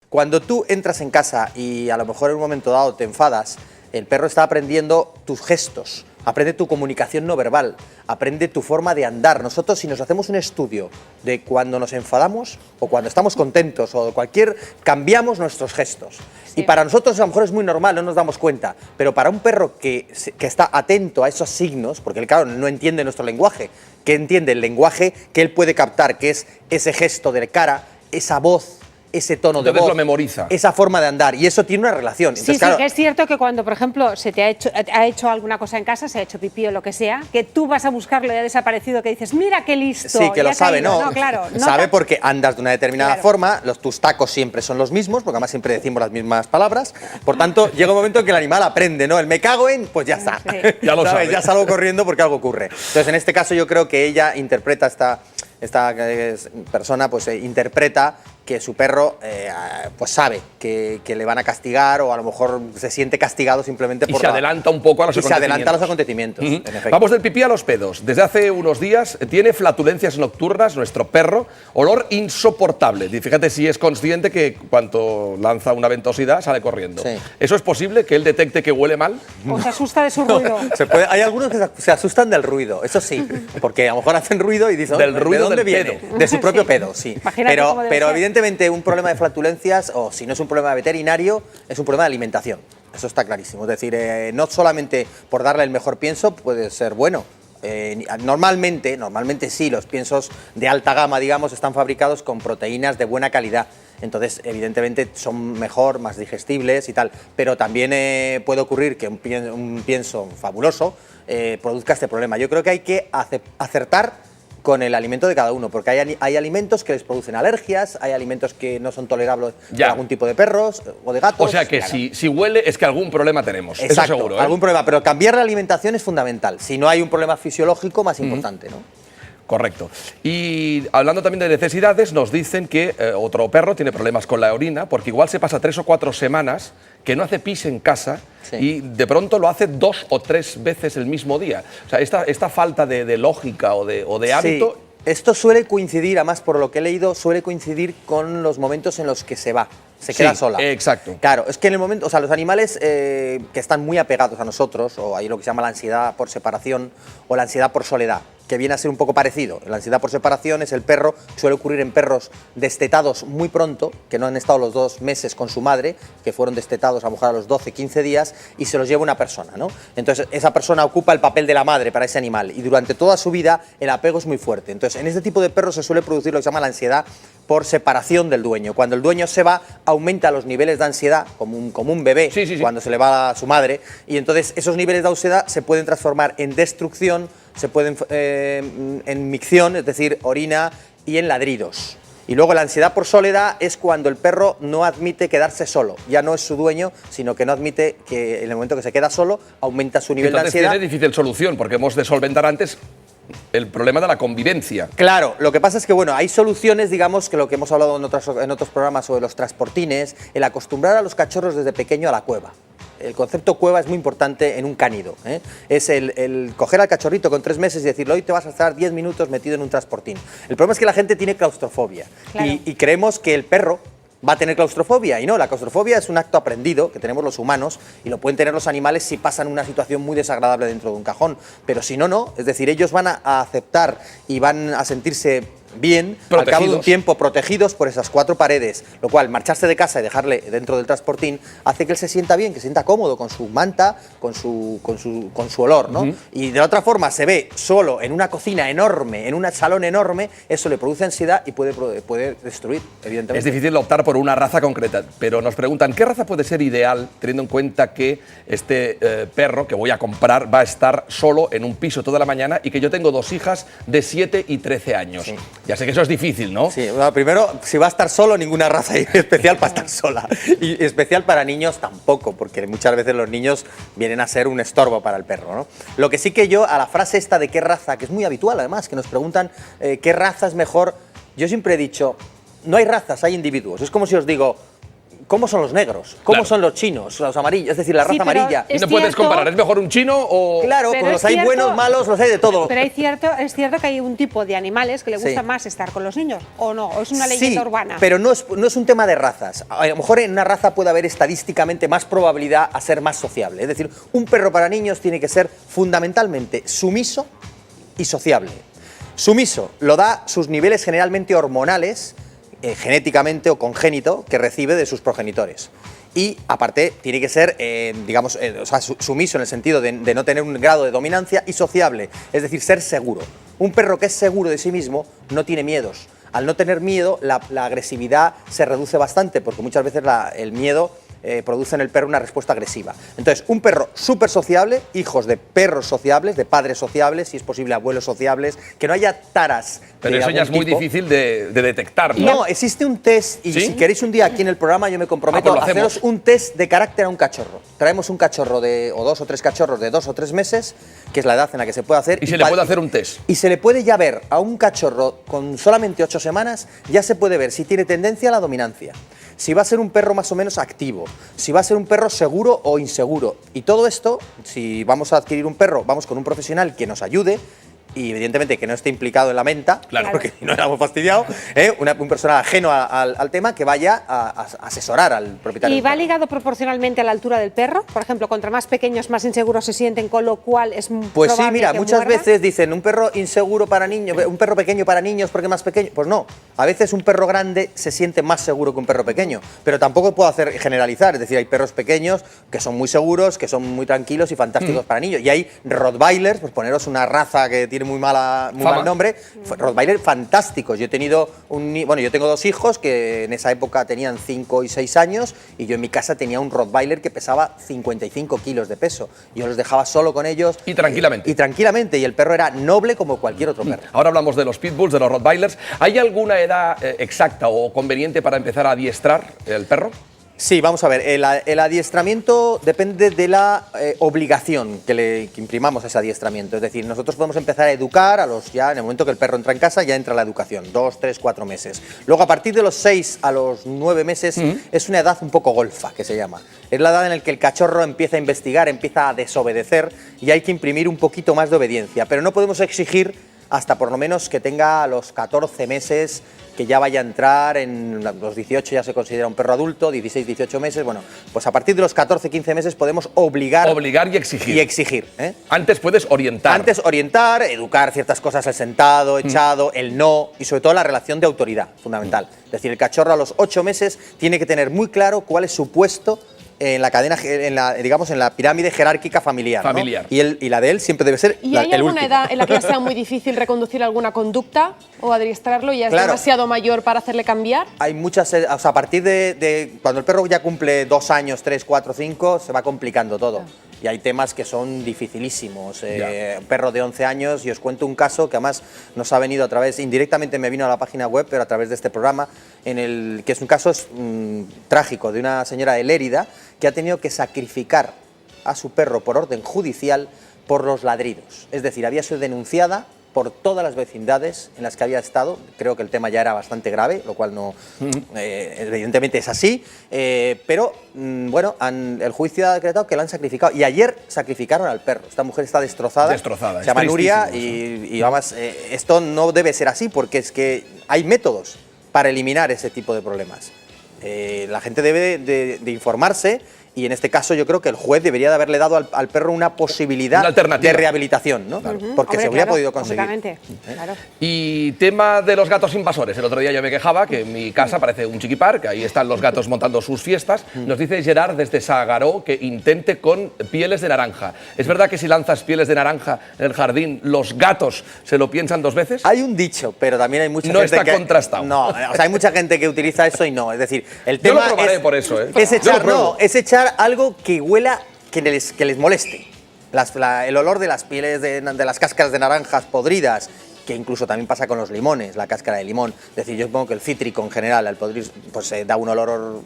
Cuando tú entras en casa y a lo mejor en un momento dado te enfadas, el perro está aprendiendo tus gestos, aprende tu comunicación no verbal, aprende tu forma de andar. Nosotros, si nos hacemos un estudio de cuando nos enfadamos o cuando estamos contentos o cambiamos nuestros gestos. Sí. Y para nosotros a lo mejor es muy normal, no nos damos cuenta, pero para un perro que está atento a esos signos, porque él, claro, no entiende nuestro lenguaje, que entiende el lenguaje que él puede captar, que es ese gesto de cara, esa voz, ese tono de voz, lo memoriza. Esa forma de andar, y eso tiene una relación. Entonces, sí, claro, sí, que es cierto que cuando, por ejemplo, se te ha hecho alguna cosa en casa, se ha hecho pipí o lo que sea, que tú vas a buscarlo y ha desaparecido, que dices, mira qué listo. Sí, que lo sabe, ¿no? No, claro. Sabe porque andas de una determinada forma, tus tacos siempre son los mismos, porque además siempre decimos las mismas palabras, por tanto, llega un momento en que el animal aprende, ¿no? El me cago en, pues ya está. Sí. Ya lo sabe. Ya salgo corriendo porque algo ocurre. Entonces, en este caso yo creo que ella interpreta esta persona pues interpreta que su perro pues sabe que le van a castigar o a lo mejor se siente castigado simplemente por... Y se adelanta un poco a los acontecimientos. Se adelanta a los acontecimientos, en efecto. Vamos del pipí a los pedos. Desde hace unos días tiene flatulencias nocturnas nuestro perro, olor insoportable. Y fíjate si es consciente que cuando lanza una ventosidad sale corriendo. Sí. ¿Eso es posible, que él detecte que huele mal? O se asusta de su ruido. Hay algunos que se asustan del ruido, eso sí, porque a lo mejor hacen ruido y dicen, del ruido, ¿de dónde viene? Pedo. De su propio pedo, sí. Pero evidentemente un problema de flatulencias, o si no es un problema veterinario, es un problema de alimentación. Eso está clarísimo. Es decir, no solamente por darle el mejor pienso puede ser bueno. Normalmente sí, los piensos de alta gama, digamos, están fabricados con proteínas de buena calidad. Entonces, evidentemente, son mejor, más digestibles y tal. Pero también puede ocurrir que un pienso fabuloso produzca este problema. Yo creo que hay que acertar con el alimento de cada uno, porque hay alimentos que les producen alergias, hay alimentos que no son tolerables por algún tipo de perros o de gatos. O sea que si huele es que algún problema tenemos. Exacto, eso seguro. Algún problema, pero cambiar la alimentación es fundamental. Si no hay un problema fisiológico, más importante, ¿no? Correcto. Y hablando también de necesidades, nos dicen que otro perro tiene problemas con la orina, porque igual se pasa 3 o 4 semanas que no hace pis en casa y de pronto lo hace 2 o 3 veces el mismo día. O sea, esta falta de lógica o de hábito... Sí. Esto suele coincidir, además por lo que he leído, suele coincidir con los momentos en los que se va, se queda sola. Exacto. Claro, es que en el momento, o sea, los animales que están muy apegados a nosotros, o hay lo que se llama la ansiedad por separación o la ansiedad por soledad, que viene a ser un poco parecido. La ansiedad por separación es el perro, suele ocurrir en perros destetados muy pronto, que no han estado los 2 meses con su madre, que fueron destetados a lo mejor a los 12, 15 días, y se los lleva una persona, ¿no? Entonces, esa persona ocupa el papel de la madre para ese animal, y durante toda su vida el apego es muy fuerte. Entonces, en este tipo de perros se suele producir lo que se llama la ansiedad por separación del dueño. Cuando el dueño se va, aumenta los niveles de ansiedad, como un bebé, cuando se le va a su madre, y entonces esos niveles de ansiedad se pueden transformar en destrucción, se pueden en micción, es decir, orina, y en ladridos. Y luego la ansiedad por soledad es cuando el perro no admite quedarse solo. Ya no es su dueño, sino que no admite que en el momento que se queda solo, aumenta su nivel de ansiedad. Tiene difícil solución, porque hemos de solventar antes el problema de la convivencia. Claro, lo que pasa es que, bueno, hay soluciones, digamos, que lo que hemos hablado en otros programas sobre los transportines, el acostumbrar a los cachorros desde pequeño a la cueva. El concepto cueva es muy importante en un cánido, ¿eh? Es el coger al cachorrito con 3 meses y decirle, hoy te vas a estar 10 minutos metido en un transportín. El problema es que la gente tiene claustrofobia, claro, y creemos que el perro va a tener claustrofobia, y no, la claustrofobia es un acto aprendido que tenemos los humanos y lo pueden tener los animales si pasan una situación muy desagradable dentro de un cajón, pero si no, no, es decir, ellos van a aceptar y van a sentirse bien, al cabo de un tiempo, protegidos por esas 4 paredes, lo cual marcharse de casa y dejarle dentro del transportín hace que él se sienta bien, que se sienta cómodo con su manta, con su olor, ¿no? Y de otra forma se ve solo en una cocina enorme, en un salón enorme, eso le produce ansiedad y puede destruir, evidentemente. Es difícil optar por una raza concreta, pero nos preguntan, ¿qué raza puede ser ideal teniendo en cuenta que este perro que voy a comprar va a estar solo en un piso toda la mañana y que yo tengo 2 hijas de 7 y 13 años? Sí. Ya sé que eso es difícil, ¿no? Sí, bueno, primero, si va a estar solo, ninguna raza especial para estar sola. Y especial para niños tampoco, porque muchas veces los niños vienen a ser un estorbo para el perro, ¿no? Lo que sí que yo, a la frase esta de qué raza, que es muy habitual además, que nos preguntan qué raza es mejor, yo siempre he dicho, no hay razas, hay individuos. Es como si os digo, ¿cómo son los negros? ¿Cómo Claro. son los chinos, los amarillos? Es decir, la raza Sí, pero amarilla. Y es no puedes cierto- comparar, ¿es mejor un chino o...? Claro, Pero pues es los hay cierto- buenos, malos, los hay de todo. Pero es cierto que hay un tipo de animales que le gusta Sí. más estar con los niños, ¿o no? ¿O es una leyenda Sí, urbana? pero no es un tema de razas. A lo mejor en una raza puede haber estadísticamente más probabilidad a ser más sociable. Es decir, un perro para niños tiene que ser fundamentalmente sumiso y sociable. Sumiso lo da sus niveles generalmente hormonales, genéticamente o congénito, que recibe de sus progenitores. Y aparte tiene que ser, o sea, sumiso en el sentido de no tener un grado de dominancia, y sociable, es decir, ser seguro. Un perro que es seguro de sí mismo no tiene miedos. Al no tener miedo, la agresividad se reduce bastante, porque muchas veces el miedo produce en el perro una respuesta agresiva. Entonces, un perro súper sociable, hijos de perros sociables, de padres sociables, si es posible abuelos sociables, que no haya taras. Pero de eso ya es algún muy tipo. difícil de detectar, ¿no? No, existe un test, y ¿Sí? si queréis un día aquí en el programa yo me comprometo pues lo a haceros hacemos. un test de carácter a un cachorro. Traemos un cachorro o 2 o 3 cachorros de 2 o 3 meses, que es la edad en la que se puede hacer. Y se le puede hacer un test. Y se le puede ya ver a un cachorro con solamente 8 semanas, ya se puede ver si tiene tendencia a la dominancia, si va a ser un perro más o menos activo, si va a ser un perro seguro o inseguro. Y todo esto, si vamos a adquirir un perro, vamos con un profesional que nos ayude, y evidentemente que no esté implicado en la venta, Claro. porque si no éramos fastidiados, un personal ajeno al tema que vaya a asesorar al propietario. ¿Y del va perro. ligado proporcionalmente a la altura del perro? Por ejemplo, contra más pequeños, más inseguros se sienten, con lo cual es Pues sí, probable mira, que muchas muerda. veces dicen un perro inseguro para niños, un perro pequeño para niños porque es más pequeño. Pues no, a veces un perro grande se siente más seguro que un perro pequeño, pero tampoco puedo hacer generalizar, es decir, hay perros pequeños que son muy seguros, que son muy tranquilos y fantásticos para niños, y hay Rottweilers, pues poneros una raza que tiene muy mal nombre, Rottweiler fantásticos. Yo he tenido yo tengo 2 hijos que en esa época tenían 5 y 6 años, y yo en mi casa tenía un Rottweiler que pesaba 55 kilos de peso. Yo los dejaba solo con ellos. Y tranquilamente. Y tranquilamente, y el perro era noble como cualquier otro perro. Ahora hablamos de los pitbulls, de los rottweilers. ¿Hay alguna edad exacta o conveniente para empezar a adiestrar el perro? Sí, vamos a ver, el adiestramiento depende de la obligación que imprimamos a ese adiestramiento. Es decir, nosotros podemos empezar a educar ya en el momento que el perro entra en casa, ya entra la educación, 2, 3, 4 meses. Luego, a partir de los 6 a los 9 meses, es una edad un poco golfa, que se llama. Es la edad en la que el cachorro empieza a investigar, empieza a desobedecer, y hay que imprimir un poquito más de obediencia. Pero no podemos exigir hasta por lo menos que tenga a los 14 meses, que ya vaya a entrar en los 18, ya se considera un perro adulto, 16, 18 meses. Bueno, pues a partir de los 14, 15 meses podemos obligar y exigir. Y exigir, ¿eh? Antes puedes orientar. Antes orientar, educar ciertas cosas, el sentado, echado, el no, y sobre todo la relación de autoridad, fundamental. Es decir, el cachorro a los 8 meses tiene que tener muy claro cuál es su puesto en la cadena, digamos, en la pirámide jerárquica familiar, ¿no? Y la de él siempre debe ser ¿Y el hay alguna último. edad en la que ya sea muy difícil reconducir alguna conducta o adiestrarlo y ya es Claro. demasiado mayor para hacerle cambiar? Hay muchas, o sea, a partir de cuando el perro ya cumple 2 años, 3, 4, 5, se va complicando todo. Y hay temas que son dificilísimos. Un perro de 11 años, y os cuento un caso que además nos ha venido a través, indirectamente me vino a la página web, pero a través de este programa, que es un caso trágico de una señora de Lérida que ha tenido que sacrificar a su perro por orden judicial por los ladridos. Es decir, había sido denunciada por todas las vecindades en las que había estado. Creo que el tema ya era bastante grave, lo cual no, evidentemente es así, pero bueno, el juicio ha decretado que la han sacrificado, y ayer sacrificaron al perro. Esta mujer está destrozada, Destrozada, se llama es Nuria, tristísimo y además esto no debe ser así, porque es que hay métodos para eliminar ese tipo de problemas. La gente debe de informarse, y en este caso yo creo que el juez debería de haberle dado al perro una posibilidad de rehabilitación, ¿no? Porque Hombre, se hubiera claro, podido conseguir. lógicamente, claro. Y tema de los gatos invasores. El otro día yo me quejaba que en mi casa parece un chiquipar, que ahí están los gatos montando sus fiestas. Nos dice Gerard desde Sagaró que intente con pieles de naranja. ¿Es verdad que si lanzas pieles de naranja en el jardín, los gatos se lo piensan 2 veces? Hay un dicho, pero también hay mucha No gente está contrastado. No, o sea, hay mucha gente que utiliza eso y no. Es decir, el Yo lo tema probaré por eso, ¿eh? es Yo lo echar, pruebo. es echar algo que huela, que les moleste. El olor de las pieles de las cáscaras de naranjas podridas, que incluso también pasa con los limones, la cáscara de limón. Es decir, yo supongo que el cítrico en general, al podrir, pues da un olor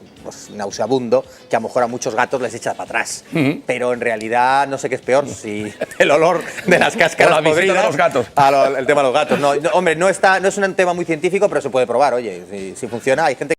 nauseabundo, que a lo mejor a muchos gatos les echa para atrás. Pero en realidad no sé qué es peor, si el olor de las cáscaras O la visita podridas de los gatos. el tema de los gatos. No, hombre, no es un tema muy científico, pero se puede probar. Oye, si funciona, hay gente